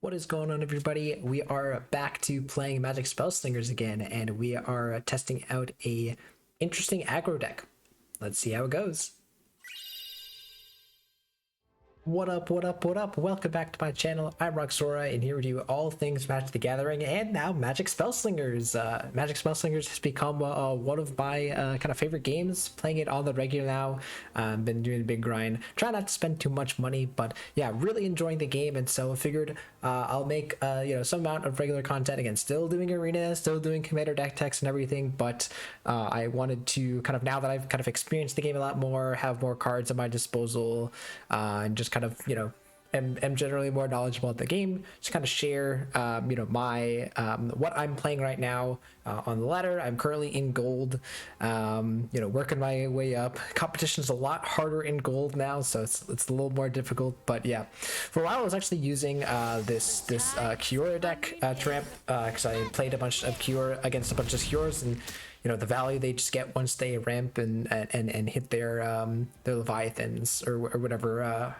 What is going on, everybody? We are back to playing Magic Spellslingers again, and we are testing out a interesting aggro deck. Let's see how it goes. What up, what up, what up? Welcome back to my channel. I'm Rox Squad, and here we do all things Magic the Gathering and now Magic Spellslingers. Magic Spellslingers has become one of my kind of favorite games, playing it on the regular now. Been doing a big grind. Try not to spend too much money, but yeah, really enjoying the game, and so I figured I'll make some amount of regular content. Again, still doing arena, still doing commander deck techs and everything, but I wanted to kind of, now that I've kind of experienced the game a lot more, have more cards at my disposal, and just kind of am generally more knowledgeable at the game, just kind of share my what I'm playing right now on the ladder. I'm currently in gold, working my way up. Competition's a lot harder in gold now, so it's a little more difficult, but yeah, for a while I was actually using this Kiora deck to ramp, because I played a bunch of Kiora against a bunch of Kioras, and the value they just get once they ramp and hit their Leviathans or whatever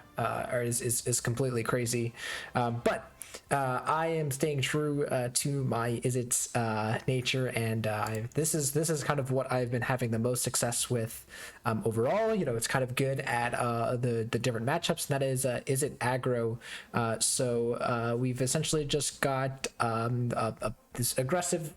is completely crazy. But I am staying true to my Izzet's nature, and this is kind of what I've been having the most success with overall. It's kind of good at the different matchups, and that is Izzet aggro. So we've essentially just got this aggressive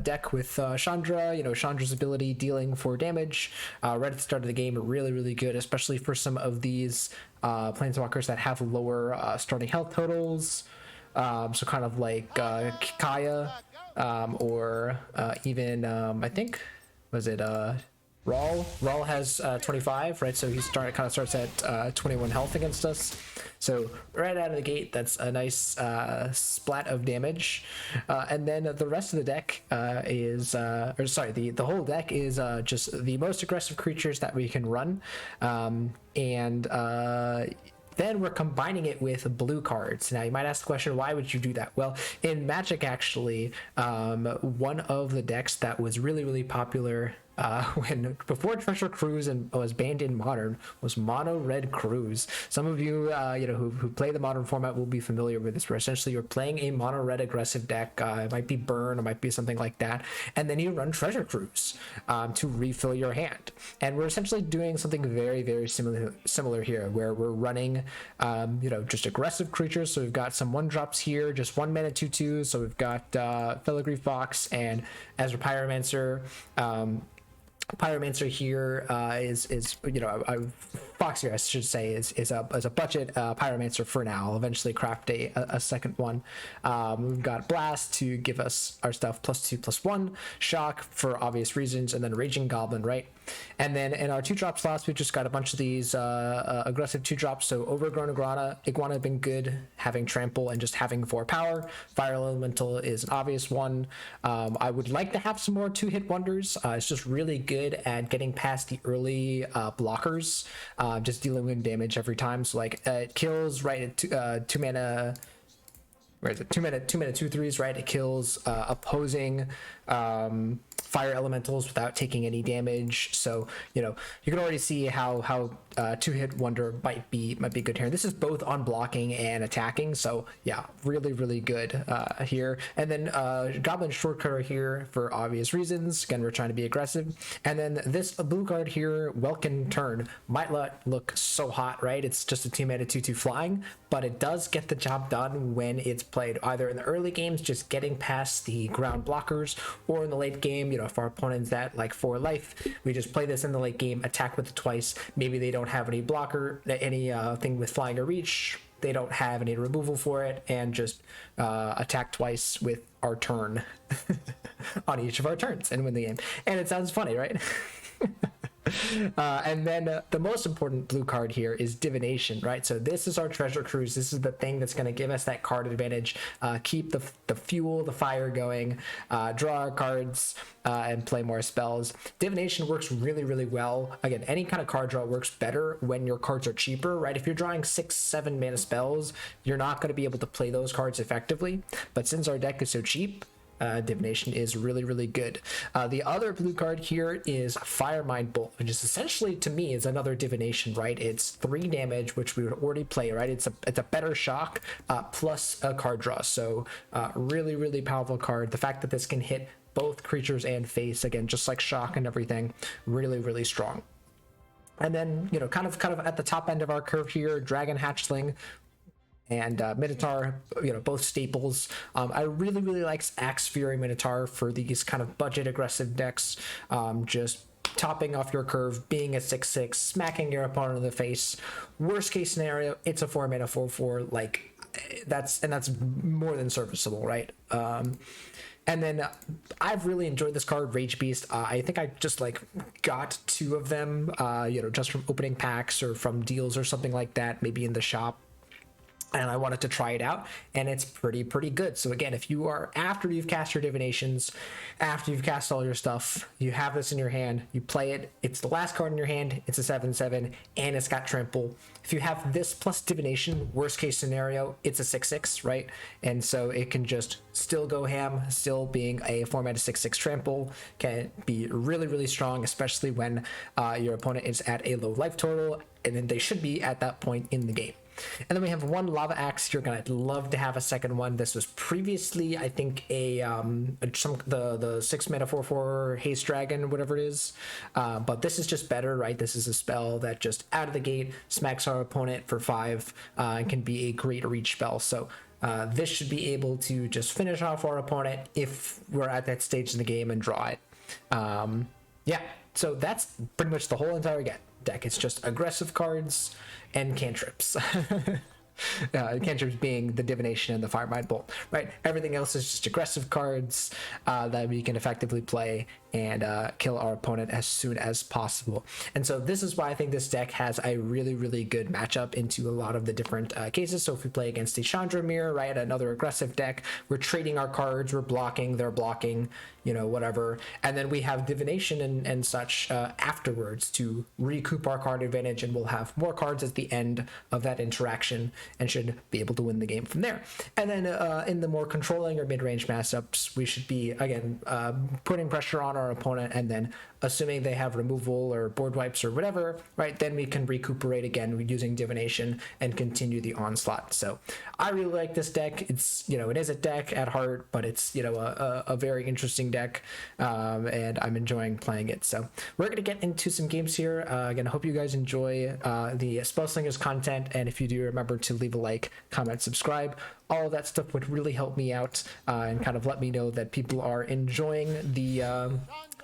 deck with Chandra. Chandra's ability dealing 4 damage right at the start of the game, really good, especially for some of these planeswalkers that have lower starting health totals. So kind of like Kaya, or even I think, was it Rawl? Rawl has 25, right? So he kind of starts at 21 health against us. So right out of the gate, that's a nice splat of damage. And then the rest of the deck the whole deck is just the most aggressive creatures that we can run, and then we're combining it with blue cards. Now you might ask the question, why would you do that? Well, in Magic, actually, one of the decks that was really popular before Treasure Cruise and was banned in Modern was Mono Red Cruise. Some of you who play the Modern format will be familiar with this, where essentially you're playing a Mono Red aggressive deck. It might be Burn, it might be something like that, and then you run Treasure Cruise to refill your hand. And we're essentially doing something very similar here, where we're running just aggressive creatures. So we've got some 1-drops here, just 1 mana 2/2. So we've got Filigree Fox and Ezra Pyromancer. Pyromancer here is Fox here, I should say, is a budget Pyromancer for now. I'll eventually craft a second one. We've got Blast to give us our stuff +2/+1, Shock for obvious reasons, and then Raging Goblin, right? And then in our 2-drop slots, we've just got a bunch of these aggressive 2-drops. So Overgrown Iguana have been good, having Trample and just having 4 power. Fire Elemental is an obvious one. I would like to have some more 2-hit wonders. It's just really good at getting past the early blockers, just dealing with damage every time. So like it kills right at 2 mana. Where is it? 2 mana 2/3s, right? It kills opposing fire elementals without taking any damage. So you can already see how 2-hit wonder might be good here. This is both on blocking and attacking, so yeah, really good here. And then Goblin Shortcutter here for obvious reasons. Again, we're trying to be aggressive. And then this blue card here, Welkin Turn, might not look so hot, right? It's just a 2 mana 2/2 flying, but it does get the job done when it's played either in the early games, just getting past the ground blockers, or in the late game. If our opponent's at like 4 life, we just play this in the late game, attack with it twice. Maybe they don't have any blocker, thing with flying or reach, they don't have any removal for it, and just attack twice with our turn on each of our turns and win the game. And it sounds funny, right? And then the most important blue card here is Divination, right? So this is our Treasure Cruise. This is the thing that's going to give us that card advantage, keep the fuel, the fire going, draw our cards, and play more spells. Divination works really well. Again, any kind of card draw works better when your cards are cheaper, right? If you're drawing 6-7 mana spells, you're not going to be able to play those cards effectively. But since our deck is so cheap, divination is really, really good. The other blue card here is Fire Mind Bolt, which is essentially, to me, is another divination, right? It's 3 damage, which we would already play, right? It's a better shock plus a card draw. So really, really powerful card. The fact that this can hit both creatures and face, again, just like shock and everything, really, really strong. And then, you know, kind of at the top end of our curve here, Dragon Hatchling and Minotaur, you know, both staples. I really, really like Axe Fury Minotaur for these kind of budget aggressive decks. Just topping off your curve, being a 6/6, smacking your opponent in the face. Worst case scenario, it's a 4-mana 4/4. Like that's more than serviceable, right? And then I've really enjoyed this card, Rage Beast. I think I just like got 2 of them, you know, just from opening packs or from deals or something like that, maybe in the shop. And I wanted to try it out, and it's pretty good. So again, if you are, after you've cast your divinations, after you've cast all your stuff, you have this in your hand, you play it, it's the last card in your hand, it's a 7/7, and it's got trample. If you have this plus divination, worst case scenario, it's a 6/6, right? And so it can just still go ham, still being a 4-mana 6/6 trample, can be really, really strong, especially when your opponent is at a low life total, and then they should be at that point in the game. And then we have 1 Lava Axe. You're gonna love to have a second one. This was previously, I think, the 6-mana 4/4 Haste Dragon, whatever it is. But this is just better, right? This is a spell that just out of the gate smacks our opponent for 5 and can be a great reach spell. So this should be able to just finish off our opponent if we're at that stage in the game and draw it. Yeah, so that's pretty much the whole entire deck. It's just aggressive cards and cantrips. Cantrips being the divination and the Fire Mind Bolt, right? Everything else is just aggressive cards that we can effectively play and kill our opponent as soon as possible. And so this is why I think this deck has a really, really good matchup into a lot of the different cases. So if we play against a Chandra Mirror, right, another aggressive deck, we're trading our cards, we're blocking, they're blocking, you know, whatever. And then we have divination and such afterwards to recoup our card advantage, and we'll have more cards at the end of that interaction and should be able to win the game from there. And then in the more controlling or mid-range matchups, we should be, again, putting pressure on our opponent, and then assuming they have removal or board wipes or whatever, right, then we can recuperate again using divination and continue the onslaught. So I really like this deck. It's, you know, it is a deck at heart, but it's, you know, a very interesting deck, and I'm enjoying playing it. So we're going to get into some games here. Again, I hope you guys enjoy the Spellslingers content, and if you do, remember to leave a like, comment, subscribe. All of that stuff would really help me out and kind of let me know that people are enjoying the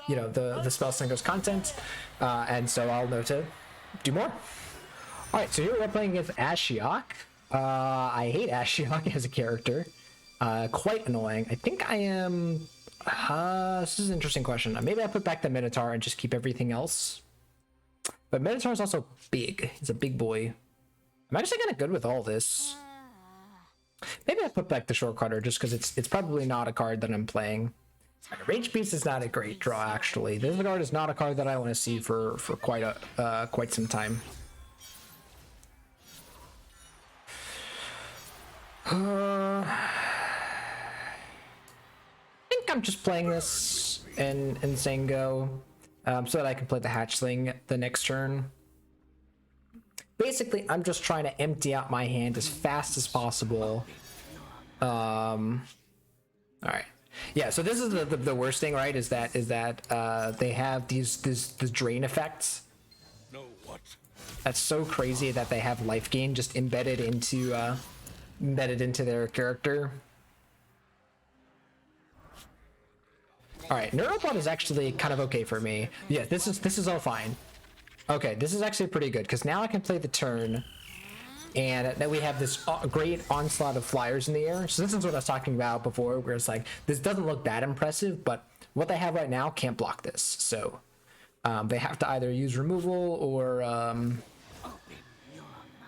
you know, the Spellslingers content, and so I'll know to do more. All right, so here we're playing against Ashiok. I hate Ashiok as a character. Quite annoying. I think I am. This is an interesting question. Maybe I put back the Minotaur and just keep everything else. But Minotaur is also big. He's a big boy. I'm actually kind of good with all this. Maybe I put back the short cutter just because it's probably not a card that I'm playing. Rage Beast is not a great draw, actually. This card is not a card that I want to see for quite some time. I think I'm just playing this and saying go, so that I can play the Hatchling the next turn. Basically, I'm just trying to empty out my hand as fast as possible. All right. Yeah, so this is the worst thing, right? Is that they have these drain effects. No, what? That's so crazy that they have life gain just embedded into their character. All right, Neuropod is actually kind of okay for me. Yeah, this is all fine. Okay, this is actually pretty good because now I can play the turn. And then we have this great onslaught of flyers in the air. So this is what I was talking about before, where it's like, this doesn't look that impressive, but what they have right now can't block this. So they have to either use removal or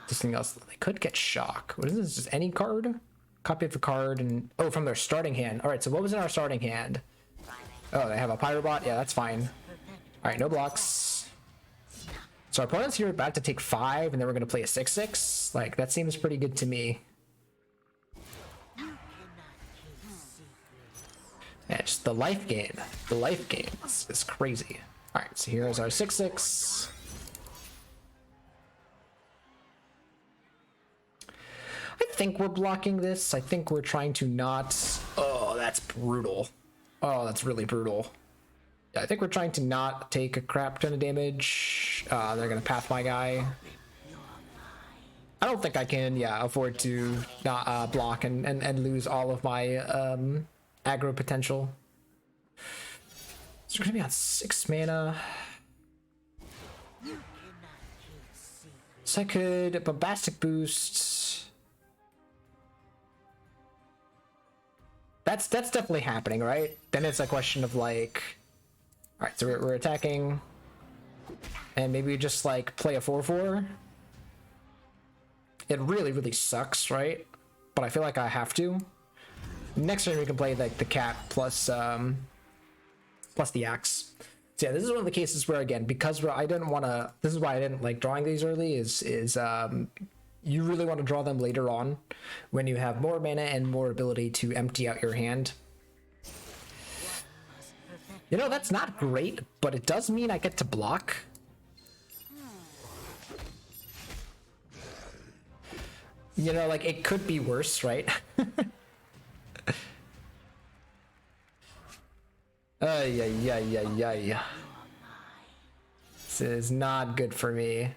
something else. They could get shock. What is this? Just any card? Copy of a card and, oh, from their starting hand. All right, so what was in our starting hand? Oh, they have a Pyrobot? Yeah, that's fine. All right, no blocks. So our opponent's here about to take 5, and then we're going to play a 6/6. Like, that seems pretty good to me. Yeah, just the life gain. The life gain is crazy. All right, so here's our 6/6. I think we're blocking this. I think we're trying to not. Oh, that's brutal. Oh, that's really brutal. Yeah, I think we're trying to not take a crap ton of damage. They're gonna path my guy. I don't think I can, yeah, afford to not block and lose all of my aggro potential. So we're gonna be on 6 mana. So I could bombastic boost. That's definitely happening, right? Then it's a question of like, all right, so we're attacking, and maybe we just like play a 4/4. It really sucks, right? But I feel like I have to. Next turn we can play like the cat plus plus the axe. So yeah, this is one of the cases where, again, because I didn't want to. This is why I didn't like drawing these early. Is you really want to draw them later on, when you have more mana and more ability to empty out your hand. You know, that's not great, but it does mean I get to block. You know, like, it could be worse, right? Yeah. This is not good for me.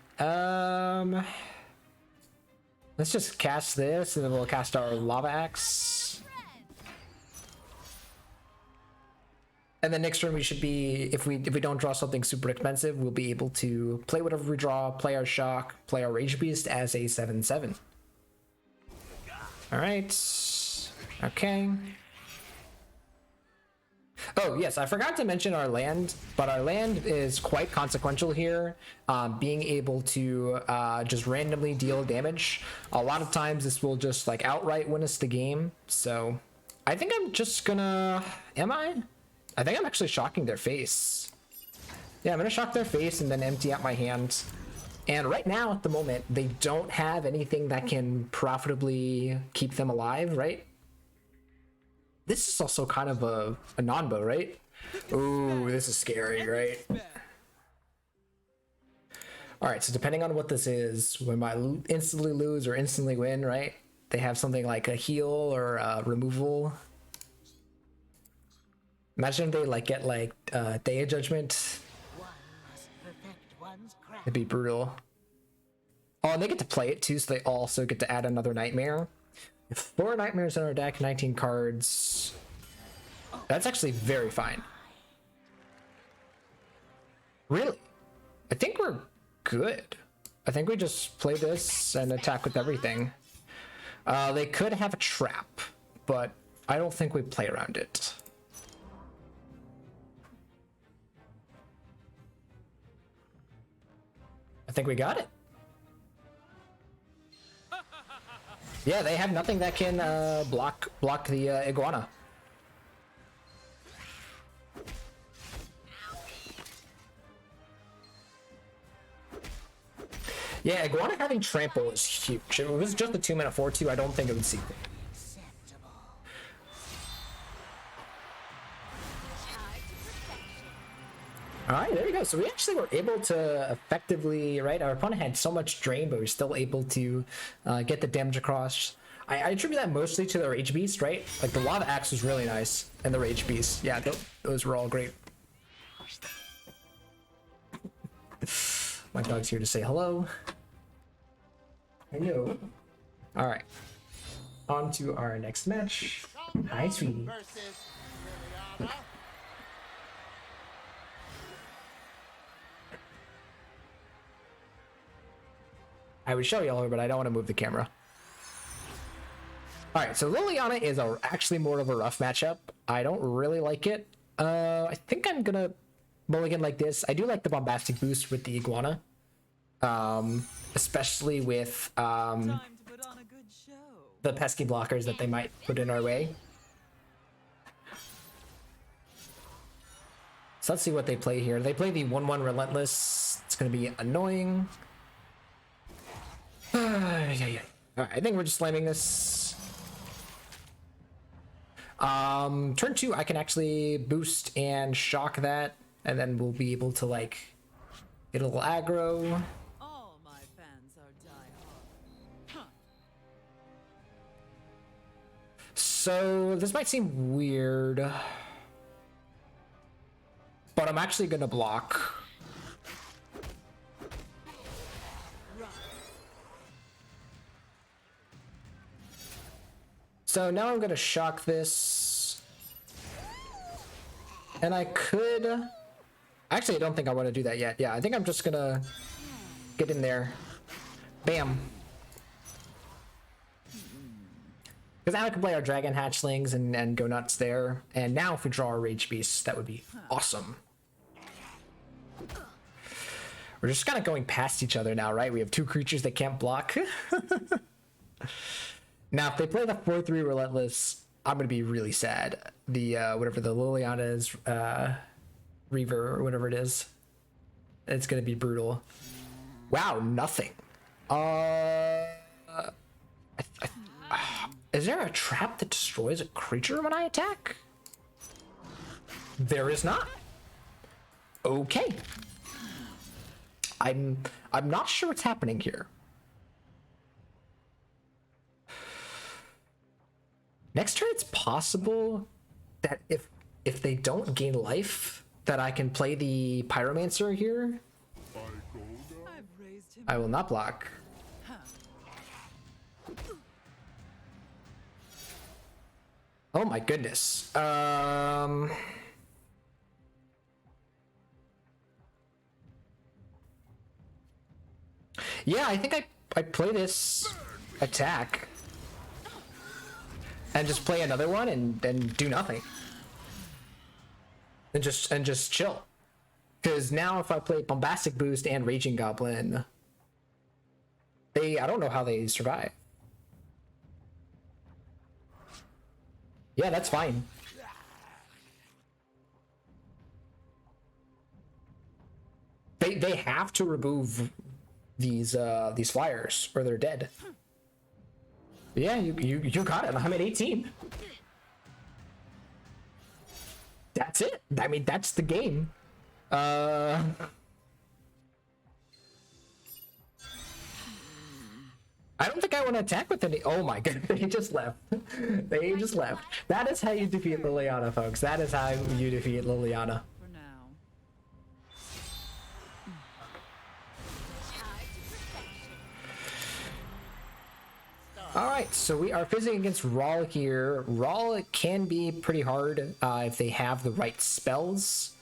Let's just cast this, and then we'll cast our Lava Axe. And then next turn we should be, if we don't draw something super expensive, we'll be able to play whatever we draw, play our Shock, play our Rage Beast as a 7/7. All right. Okay. Oh, yes, I forgot to mention our land, but our land is quite consequential here. Being able to just randomly deal damage. A lot of times this will just like outright win us the game. So I think I'm just gonna, I think I'm actually shocking their face. Yeah, I'm gonna shock their face and then empty out my hand. And right now, at the moment, they don't have anything that can profitably keep them alive, right? This is also kind of a non-bow, right? Ooh, this is scary, right? Alright, so depending on what this is, we might instantly lose or instantly win, right? They have something like a heal or a removal. Imagine if they like get like Day of Judgment. It'd be brutal. Oh, and they get to play it too, so they also get to add another nightmare. 4 nightmares in our deck, 19 cards. That's actually very fine. Really? I think we're good. I think we just play this and attack with everything. They could have a trap, but I don't think we play around it. I think we got it. Yeah, they have nothing that can block the iguana. Yeah, iguana having trample is huge. If it was just a 2-mana 4/2, I don't think it would see it. All right, there you go. So we actually were able to effectively, right? Our opponent had so much drain, but we were still able to get the damage across. I attribute that mostly to the Rage Beast, right? Like the Lava Axe was really nice, and the Rage Beast, yeah, those were all great. My dog's here to say hello. Hello. All right, on to our next match. Hi, sweetie. I would show y'all, but I don't want to move the camera. All right, so Liliana is actually more of a rough matchup. I don't really like it. I think I'm gonna mulligan like this. I do like the bombastic boost with the iguana, especially with the pesky blockers that they might put in our way. So let's see what they play here. They play the 1/1 Relentless. It's gonna be annoying. Yeah. All right, I think we're just slamming this. Turn 2, I can actually boost and shock that, and then we'll be able to like get a little aggro. All my fans are diehard. Huh. So this might seem weird, but I'm actually gonna block. So now I'm gonna shock this, and I could. Actually, I don't think I want to do that yet. Yeah, I think I'm just gonna get in there. Bam. Because now I can play our dragon hatchlings and go nuts there. And now if we draw our rage beasts, that would be awesome. We're just kind of going past each other now, right? We have two creatures that can't block. Now, if they play the 4/3 Relentless, I'm going to be really sad. The, whatever the Liliana's, Reaver or whatever it is. It's going to be brutal. Wow, nothing. Is there a trap that destroys a creature when I attack? There is not. Okay. I'm not sure what's happening here. Next turn, it's possible that if they don't gain life, that I can play the Pyromancer here. I will not block. Oh my goodness. Yeah, I think I play this attack and just play another one and do nothing. And just chill. Because now if I play Bombastic Boost and Raging Goblin, I don't know how they survive. Yeah, that's fine. They have to remove these flyers or they're dead. Yeah, you got it. I'm at 18. That's it. I mean, that's the game. I don't think I want to attack with any. Oh my god, they just left. They just left. That is how you defeat Liliana, folks. That is how you defeat Liliana. For now. Alright, so we are fizzing against Rawl here. Rawl can be pretty hard if they have the right spells.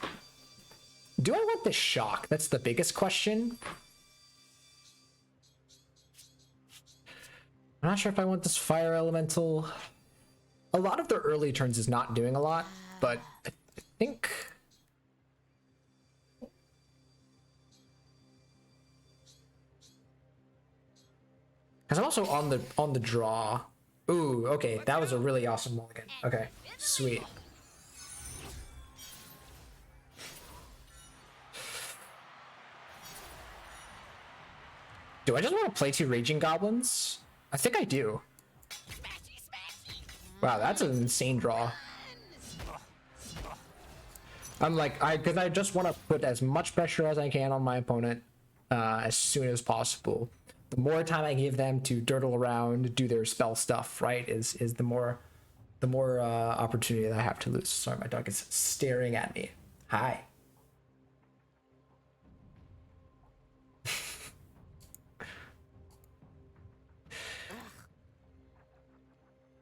Do I want the shock? That's the biggest question. I'm not sure if I want this fire elemental. A lot of their early turns is not doing a lot, but I think... Because I'm also on the draw. Ooh, okay, that was a really awesome mulligan. Okay, sweet. Do I just want to play 2 Raging Goblins? I think I do. Wow, that's an insane draw. I'm like, because I just want to put as much pressure as I can on my opponent as soon as possible. The more time I give them to dirtle around, do their spell stuff, right, is the more opportunity that I have to lose. Sorry, my dog is staring at me. Hi.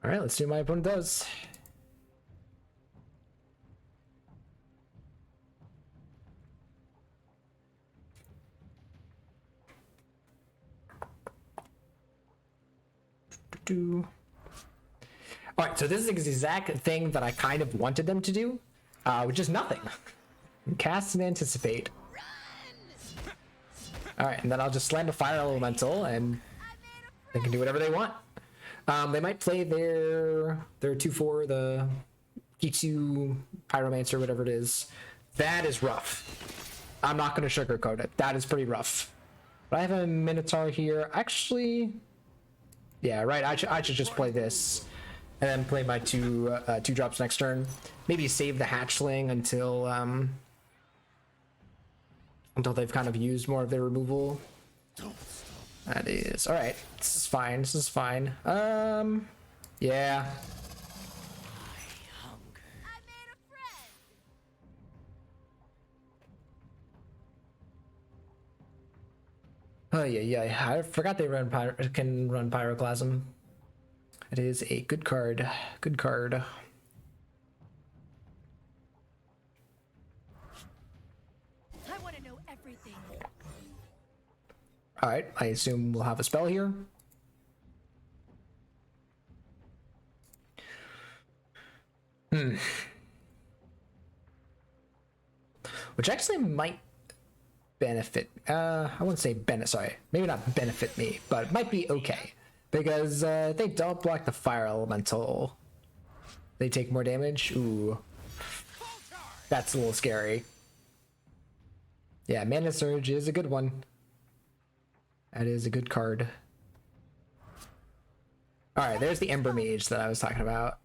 All right, let's see what my opponent does. All right, so this is the exact thing that I kind of wanted them to do, which is nothing. Cast and anticipate. All right, and then I'll just slam a fire elemental, and they can do whatever they want. They might play their 2/4, the Kitsu Pyromancer, whatever it is. That is rough. I'm not going to sugarcoat it. That is pretty rough. But I have a Minotaur here. Actually, yeah, right. I should just play this. and then play my two drops next turn. Maybe save the hatchling until they've kind of used more of their removal. That is all right. This is fine. This is fine. Yeah. Oh yeah. I forgot they can run Pyroclasm. It is a good card. Good card. I want to know everything. All right. I assume we'll have a spell here. Which actually might benefit. I wouldn't say benefit. Sorry, maybe not benefit me, but it might be okay because they don't block the fire elemental. They take more damage. Ooh, that's a little scary. Yeah, Mana Surge is a good one. That is a good card. All right, there's the Ember Mage that I was talking about.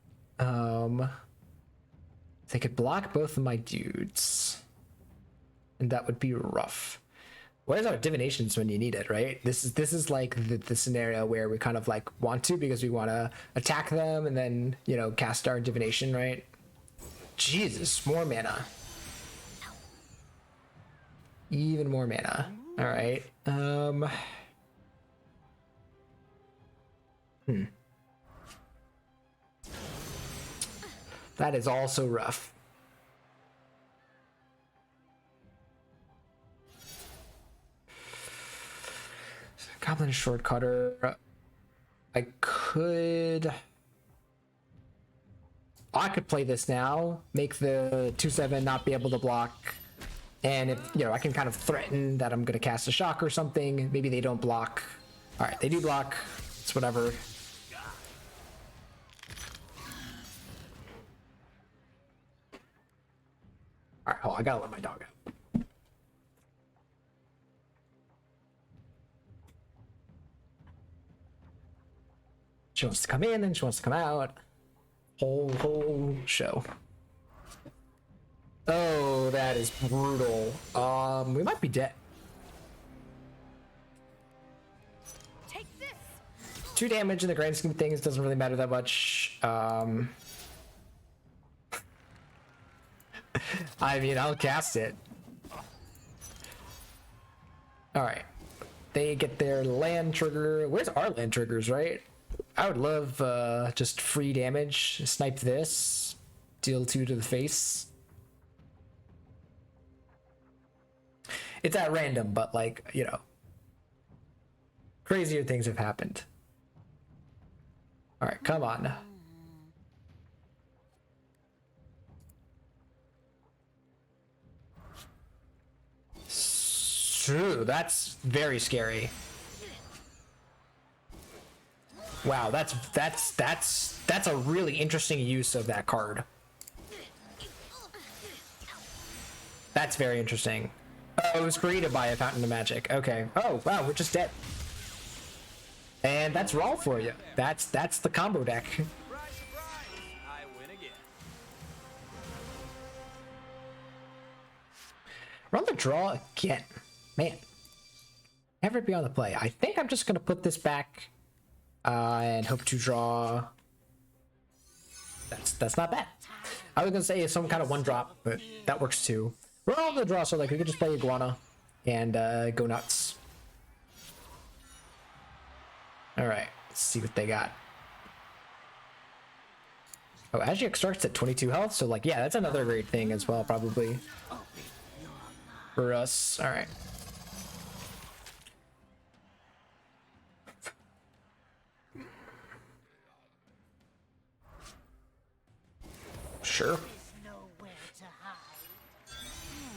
They could block both of my dudes, and that would be rough. Where's our divinations when you need it, right? This is like the scenario where we kind of like want to because we want to attack them and then, you know, cast our divination, right? Jesus, more mana. Even more mana. All right. That is also rough. Goblin Shortcutter. I could play this now, make the 2/7 not be able to block, and if, you know, I can kind of threaten that I'm gonna cast a shock or something. Maybe they don't block. All right, they do block. It's whatever. All right, hold on, I gotta let my dog out. She wants to come in and she wants to come out. Whole show. Oh, that is brutal. We might be dead. Take this. 2 damage in the grand scheme of things doesn't really matter that much. I mean, I'll cast it. All right. They get their land trigger. Where's our land triggers, right? I would love just free damage. Snipe this. Deal 2 to the face. It's at random, but like, you know, crazier things have happened. All right, come on. True, that's very scary. Wow, that's a really interesting use of that card. That's very interesting. Oh, it was created by a Fountain of Magic. Okay. Oh, wow, we're just dead. And that's raw for you. That's the combo deck. Surprise, surprise! I win again. We're on the draw again. Man. Never be on the play. I think I'm just gonna put this back and hope to draw. That's not bad. I was gonna say some kind of 1-drop, but that works too. We're all on the draw, so like we could just play Iguana and go nuts. All right, let's see what they got. Oh, Agiac starts at 22 health, so like, yeah, that's another great thing as well, probably for us. All right. Sure.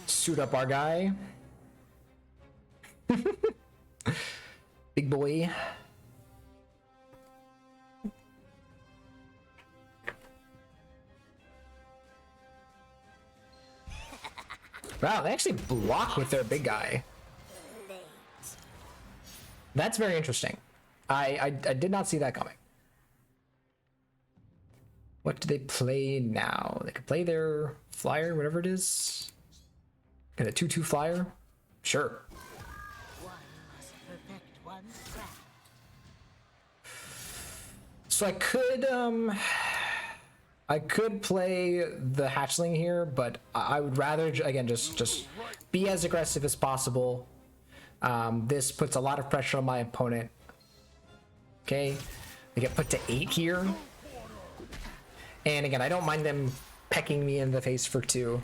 Suit up our guy. Big boy. Wow, they actually block with their big guy. That's very interesting. I did not see that coming. What do they play now? They could play their flyer, whatever it is. Got a 2/2 flyer? Sure. One must perfect one's craft. So I could play the hatchling here, but I would rather again just be as aggressive as possible. This puts a lot of pressure on my opponent. Okay, they get put to 8 here, and again, I don't mind them pecking me in the face for 2.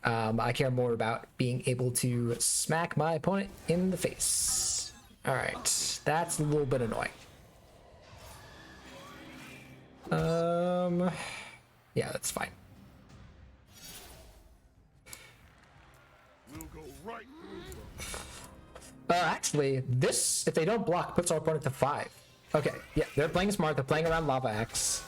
I care more about being able to smack my opponent in the face. All right, that's a little bit annoying. Yeah, that's fine. We'll go right Actually, this, if they don't block, puts our opponent to 5. Okay, yeah, they're playing smart. They're playing around Lava Axe.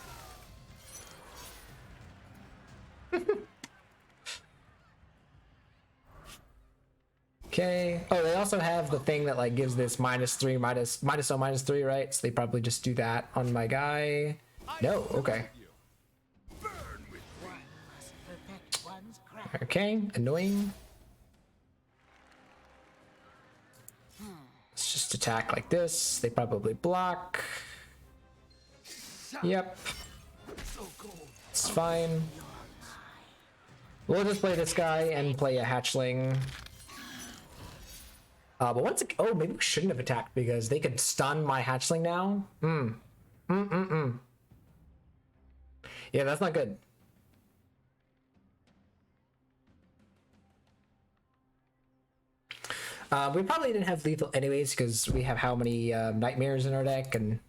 Okay. Oh, they also have the thing that like gives this -3, -3, right? So they probably just do that on my guy. No, okay. One must perfect one's craft. Okay, annoying. Let's just attack like this. They probably block. Yep. It's fine. We'll just play this guy and play a hatchling. But once it, oh, maybe we shouldn't have attacked because they could stun my hatchling now. Yeah, that's not good. We probably didn't have lethal anyways because we have how many nightmares in our deck, and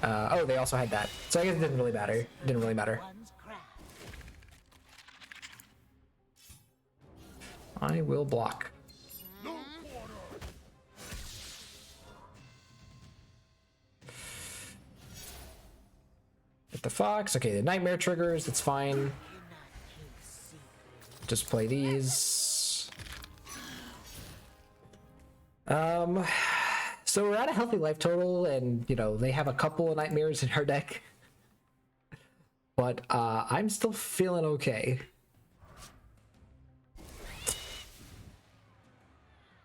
oh, they also had that. So I guess it didn't really matter. It didn't really matter. One's craft. I will block. Get the fox. Okay, the nightmare triggers. That's fine. Just play these. So we're at a healthy life total, and you know they have a couple of nightmares in our deck, but I'm still feeling okay.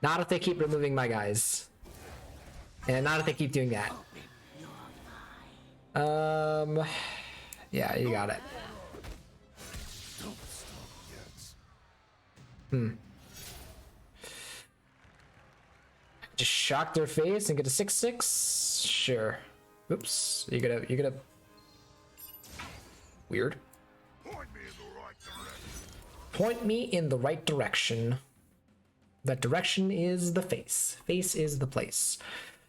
Not if they keep removing my guys, and not if they keep doing that. Yeah, you got it. Just shock their face and get a 6/6. Sure. Oops. You're gonna. Weird. Point me in the right direction. That direction is the face. Face is the place.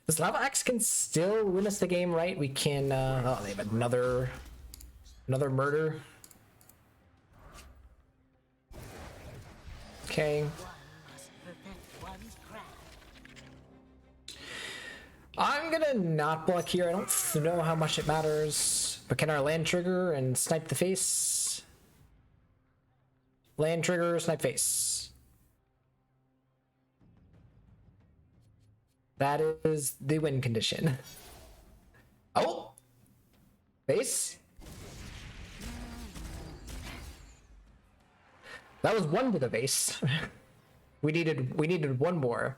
This Lava Axe can still win us the game, right? We can. Oh, they have another murder. Okay. I'm gonna not block here. I don't know how much it matters, but can our land trigger and snipe the face? Land trigger, snipe face. That is the win condition. Oh, face. That was one with a base. we needed one more.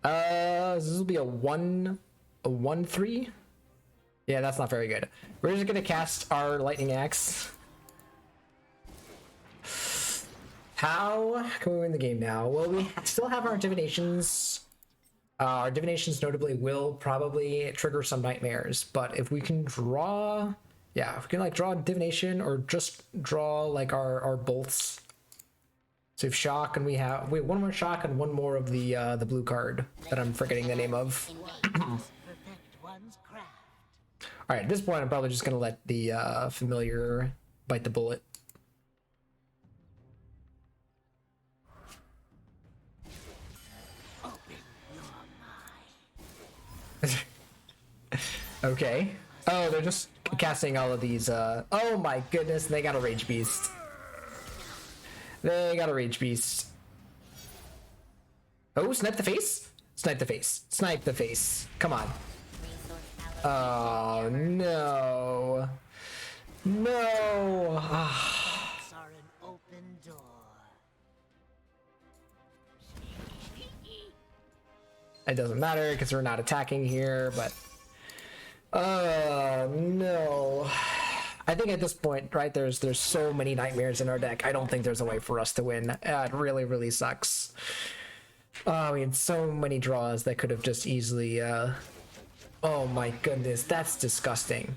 This will be a 1/3. Yeah, that's not very good. We're just gonna cast our lightning axe. How can we win the game now? Well, we still have our divinations. Our divinations notably will probably trigger some nightmares, but if we can draw, yeah, if we can like draw a divination or just draw like our bolts. So we have shock, and we have one more shock and one more of the blue card that I'm forgetting the name of. All right, at this point, I'm probably just gonna let the familiar bite the bullet. Okay. Oh, they're just casting all of these. Oh my goodness, they got a rage beast. They got a rage beast. Oh, snipe the face? Snipe the face. Snipe the face. Come on. Oh no. No. Gates are an open door. It doesn't matter because we're not attacking here, but no. I think at this point, right, there's so many nightmares in our deck. I don't think there's a way for us to win. It really, really sucks. I mean, so many draws that could have just easily oh my goodness, that's disgusting.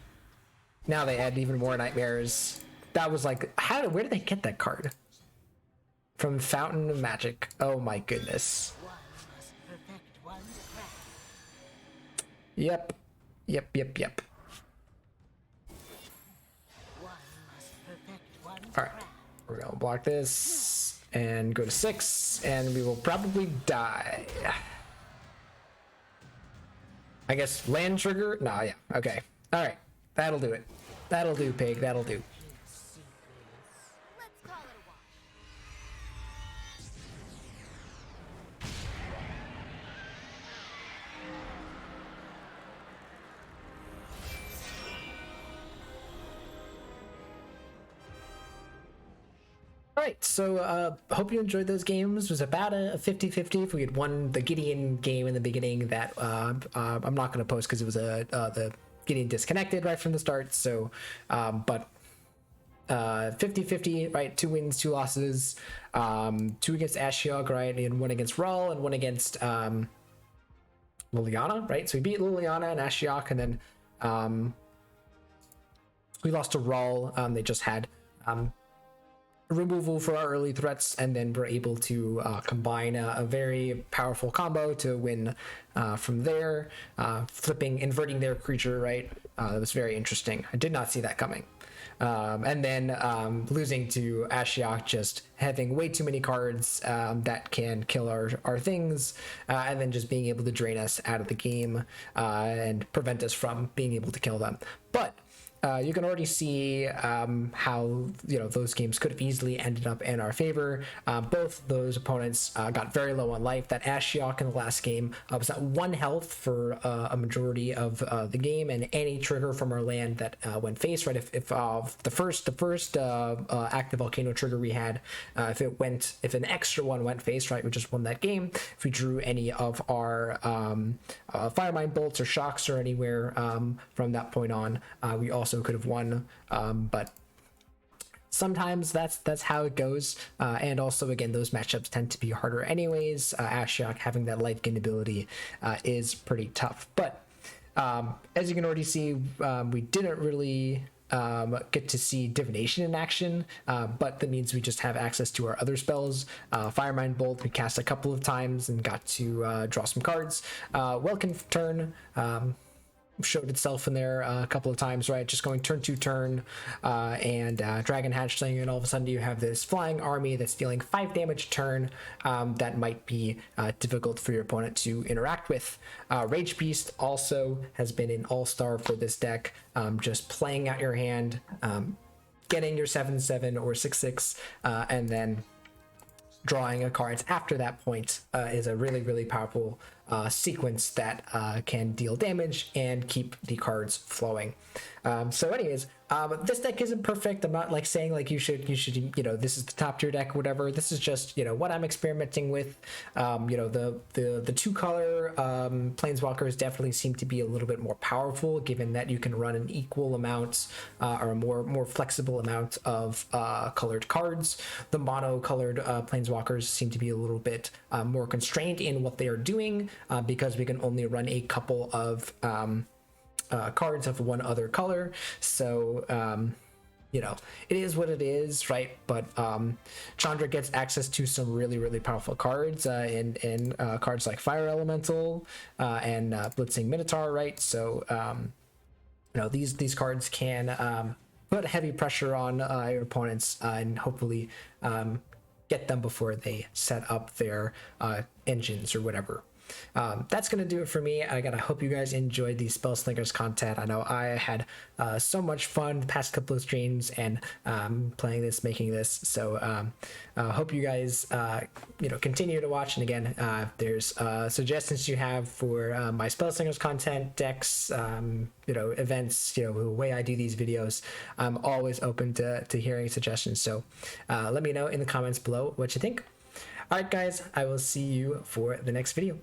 Now they add even more nightmares. That was like, where did they get that card? From Fountain of Magic. Oh my goodness. One must perfect one's craft. Yep. Yep. One must perfect one's All right, craft. we're gonna block this and go to 6, and we will probably die. I guess land trigger? Nah, yeah, okay. All right, that'll do it. That'll do, pig, that'll do. Let's call it a wash. All right, so hope you enjoyed those games. It was about a 50-50. If we had won the Gideon game in the beginning, that I'm not going to post because it was the Gideon disconnected right from the start. So, but 50-50, right? 2 wins, 2 losses. 2 against Ashiok, right? And 1 against Rawl and 1 against Liliana, right? So we beat Liliana and Ashiok, and then we lost to Rawl. They just had removal for our early threats, and then we're able to combine a very powerful combo to win from there, inverting their creature, right? That was very interesting. I did not see that coming. And then losing to Ashiok, just having way too many cards that can kill our things, and then just being able to drain us out of the game and prevent us from being able to kill them. But you can already see how those games could have easily ended up in our favor. Both those opponents got very low on life. That Ashiok in the last game was at 1 health for a majority of the game, and any trigger from our land that went face, right? If the first active volcano trigger we had, if an extra one went face, right, we just won that game. If we drew any of our Firemind bolts or shocks or anywhere from that point on, we also could have won, but sometimes that's how it goes. And also, again, those matchups tend to be harder anyways. Ashiok having that life gain ability is pretty tough, but as you can already see, we didn't really get to see divination in action, but that means we just have access to our other spells. Firemind Bolt we cast a couple of times and got to draw some cards. Welkin turn showed itself in there a couple of times, right? Just going turn to turn, and Dragon Hatchling, and all of a sudden you have this flying army that's dealing 5 damage a turn. That might be difficult for your opponent to interact with. Rage Beast also has been an all-star for this deck, just playing out your hand, getting your 7/7 or 6/6, and then drawing a cards after that point is a really, really powerful sequence that can deal damage and keep the cards flowing. So anyways, this deck isn't perfect. I'm not like saying like you should this is the top tier deck or whatever. This is just what I'm experimenting with. The 2-color planeswalkers definitely seem to be a little bit more powerful, given that you can run an equal amount or a more flexible amount of colored cards. The mono-colored planeswalkers seem to be a little bit more constrained in what they are doing, because we can only run a couple of cards of one other color. So it is what it is, right? But Chandra gets access to some really, really powerful cards in cards like Fire Elemental and Blitzing Minotaur, right? So these cards can put heavy pressure on your opponents and hopefully get them before they set up their engines or whatever. that's gonna do it for me. I hope you guys enjoyed the Spellslingers content. I know I had so much fun the past couple of streams and playing this, making this. So hope you guys continue to watch. And again, if there's suggestions you have for my Spellslingers content, decks, events, the way I do these videos, I'm always open to hearing suggestions. So let me know in the comments below what you think. All right, guys, I will see you for the next video.